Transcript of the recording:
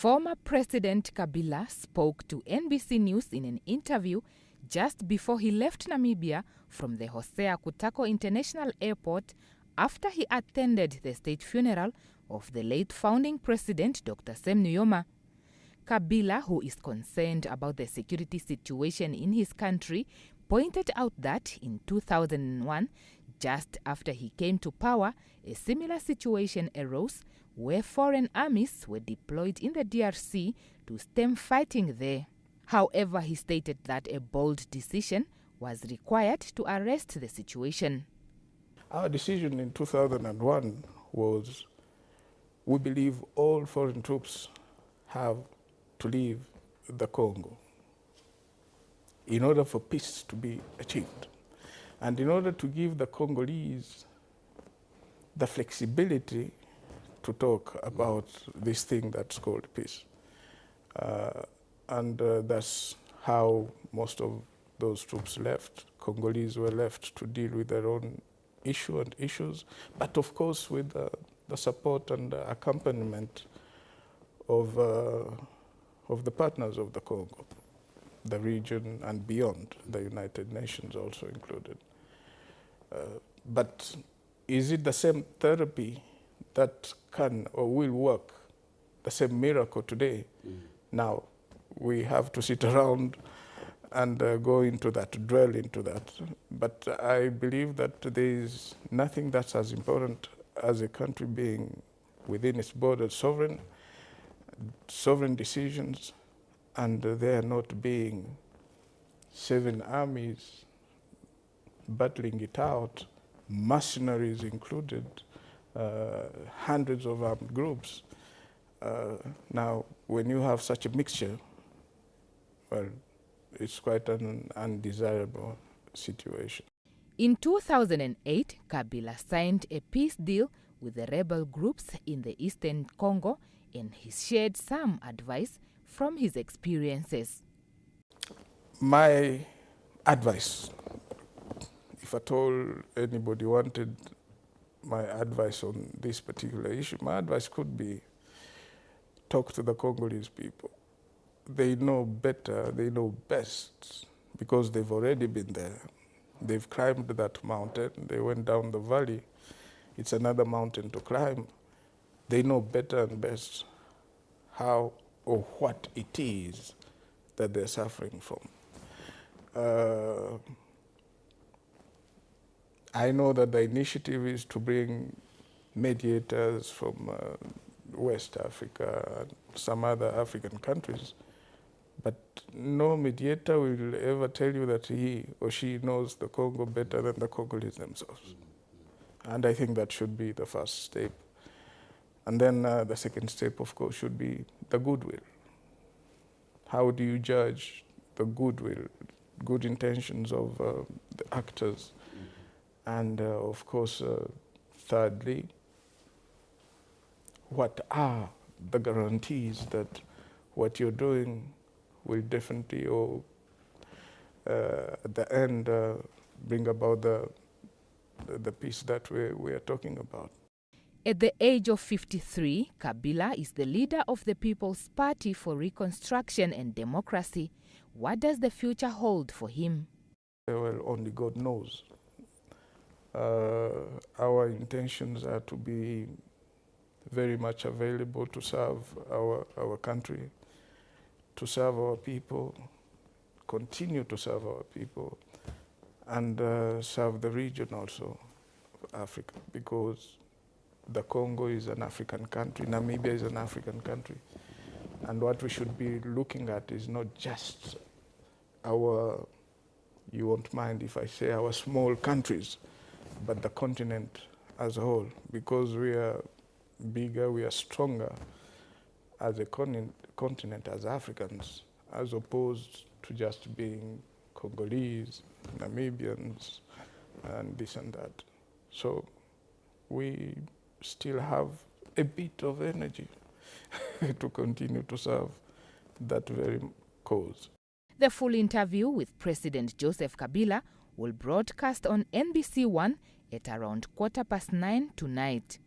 Former President Kabila spoke to NBC News in an interview just before he left Namibia from the Hosea Kutako International Airport after he attended the state funeral of the late founding president Dr. Sam Nujoma. Kabila, who is concerned about the security situation in his country, pointed out that in 2001, just after he came to power, a similar situation arose where foreign armies were deployed in the DRC to stem fighting there. However, he stated that a bold decision was required to arrest the situation. Our decision in 2001 was, we believe all foreign troops have to leave the Congo in order for peace to be achieved. And in order to give the Congolese the flexibility to talk about this thing that's called peace. That's how most of those troops left. Congolese were left to deal with their own issues, but of course with the support and the accompaniment of the partners of the Congo, the region and beyond, the United Nations also included. But is it the same therapy that can or will work, the same miracle today? Now, we have to sit around and go into that, dwell into that. But I believe that there is nothing that's as important as a country being within its borders, sovereign decisions, and there not being 7 armies battling it out, mercenaries included, hundreds of armed groups. Now, when you have such a mixture, well, it's quite an undesirable situation. In 2008, Kabila signed a peace deal with the rebel groups in the eastern Congo, and he shared some advice from his experiences. My advice, if at all anybody wanted my advice on this particular issue, my advice could be talk to the Congolese people. They know better, they know best, because they've already been there. They've climbed that mountain, they went down the valley. It's another mountain to climb. They know better and best how or what it is that they're suffering from. I know that the initiative is to bring mediators from West Africa and some other African countries, but no mediator will ever tell you that he or she knows the Congo better than the Congolese themselves. And I think that should be the first step. And then the second step, of course, should be the goodwill. How do you judge the goodwill, good intentions of the actors? And of course, thirdly, what are the guarantees that what you're doing will definitely, or at the end, bring about the peace that we are talking about. At the age of 53, Kabila is the leader of the People's Party for Reconstruction and Democracy. What does the future hold for him? Well, only God knows. Our intentions are to be very much available to serve our country, to serve our people, continue to serve our people, and serve the region also, Africa, because the Congo is an African country, Namibia is an African country. And what we should be looking at is not just our, you won't mind if I say our small countries, but the continent as a whole, because we are bigger, we are stronger as a continent, as Africans, as opposed to just being Congolese, Namibians, and this and that. So we still have a bit of energy to continue to serve that very cause. The full interview with President Joseph Kabila will broadcast on NBC One at around 9:15 tonight.